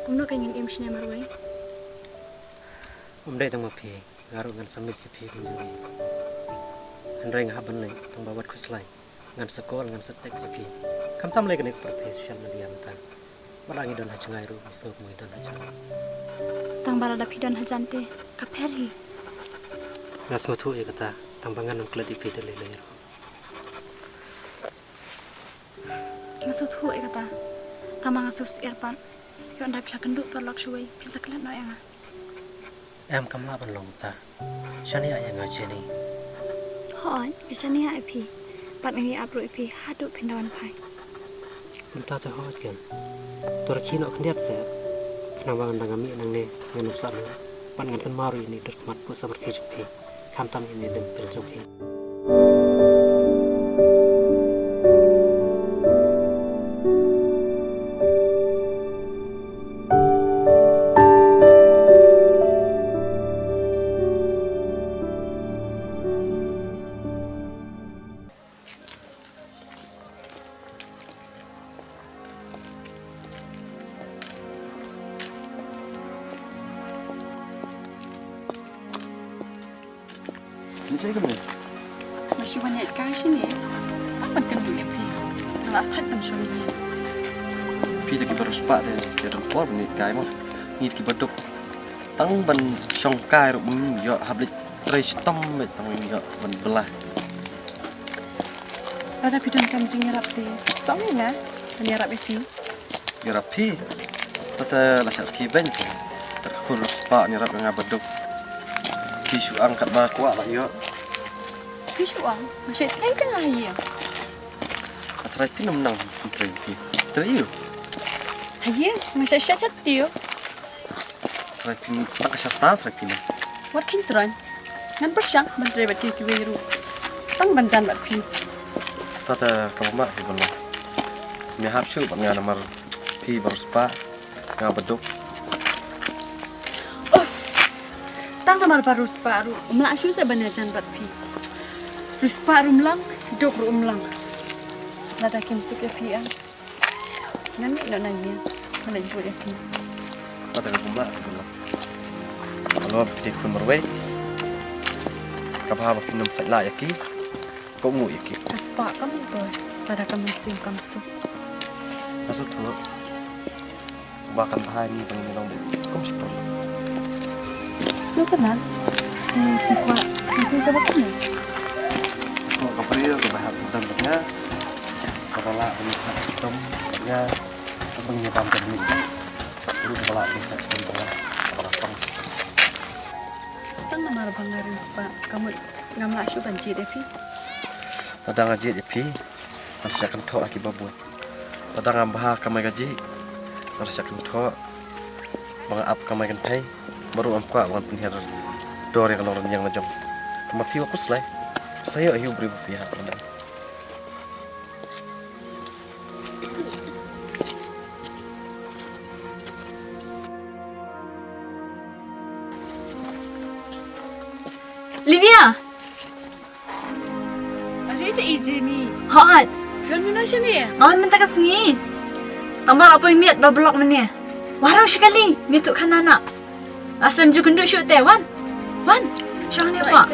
Puno kengin im sini marwai. Om dai tang mapi ngaruh ngan samit si pi menjadi. Andrei ngahaban lagi tang bawat kuslai ngan sekol ngan setek si pi. Kam tam lagi nek profesional media mata. Malangi don hajangai ru masuk mui don hajang. Tang barada pidan hajante kaperi. Ngas ngotu e kata tang bangan nam kladi pi dele le. Ngasut hu kata. Tama ngasus irpan. Yo anda pila kenduk perlok shuai Pynsuk no yang. Em kam la ban long ta. Shani aya ngaje ni. Hoi, bisani ya epi. Pat ngi apro epi hadu pindawan pai. Kunta ta hot kan. Tor kino kendiap se. Kenawang nang ami nang ne nganuk sa lu. Pan ngan kan maru ini dur mat pu sabar ke jupi. Kam tam ini dem pel jupi. Macam mana? Masih banyak kasih ni. Apa kenduk epi? Kalau tak kan shuai. Pi lagi baru sepak deh, jadi kor ni kai mah, ni kita baduk, tang ban songkai rubung, ya habis trace tom, tang ya ban belah. Ada pidon kancing nyerap deh. Sama lah, nyerap epi. Nyerap pi, tata lasak tiben, terkur sepak nyerap dengan baduk. Pi su angkat bah kuat lah ya. Pi su ang, masih try tengah ya. Try pi menang, try pi, try you. Hayya, masih syacat dia. Try pi tak kasar sah try pi ni. Wat kan tron. Ngan bersang menteri bat kiki wiru. Tang banjan bat pi. Tata kamu mak di bawah. Ni hab su bang nomor pi baru sepak, ngah baduk. Tang kamar baru separuh, umlah syu saya banyak jan bat pi. Separuh umlang, dok umlang. Lada Khymdeit ya pi ang. Ngan ni nak nanya, mana jemput ya pi. Tata kamu mak di bawah. Kalau di kun berway, kapal apa pinam saya lagi, kau mu iki. Sepak kamu tu, pada kamu sim kamu su. Masuk tu, bahkan bahan ni bang ni dong, kau mesti perlu. Su kenal? Kuat, itu apa ni? Kau perlu kau bahas tentang dia. Kepala ini hitam, dia sebelumnya pampir ni. Dulu kepala ini kepala orang. Tang nama abang harus pak, kamu ngamla syu banci deh pi. Tadang ngaji pi, masih akan tahu akibat buat. Tadang ambah kamai gaji, masih akan tahu. Mengap kamai kan thay, baru amkuat wan penhir dor yang kalau yang macam. Kemafi aku selai, saya ayu beribu pihak anda. Lydia! Ada izin ni. Hot. Kan mana sini ya? Awan minta kesini. Tambah apa yang niat bablok mana? Warung sekali. Ni tu kan anak. Asal juga kenduk shoot wan. Wan. Siang ni apa?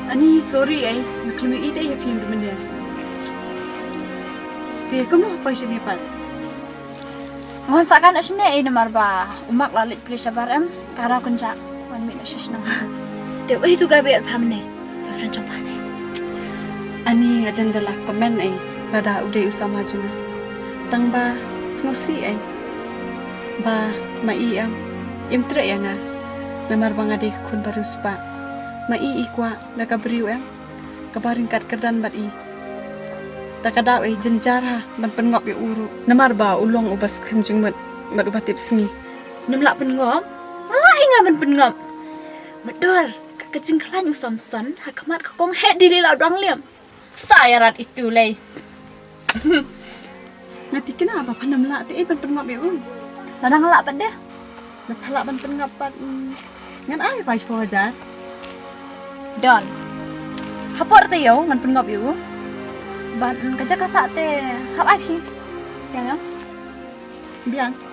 Ani sorry nak kena ide ya pintu mana. Dia kamu apa sini pan? Wan sakan sini nomor ba. Umak lalit pilih sabar Kara kunca. Wan minta sisna. Dia itu gabe apa mana? Befriend apa ni? Ani ngajan dalah komen rada udah usama juna. Tang ba sngosi ba mai imtre yang namar bangade kun baru spa. Mai ikwa na kabriu kabarin kat kerdan bat takadaw jenjara ban pengop ya uru. Namar ba ulong ubas kemjing mat ubatip sngi. Namla pengop? Inga ban pengop. Medor kecing kelan usamson hakamat kong head di lilau dong liam. Saya rat itu lay. Nanti kenapa pandam lak ti ban pengop ya Ladang lak pat dia. Napala ban pengop pat. Ngan ai pa ispo aja. Don. Hapor te yo ngan pengop yo. Ban kaja kasak te hap ai pi. Yang Bilang.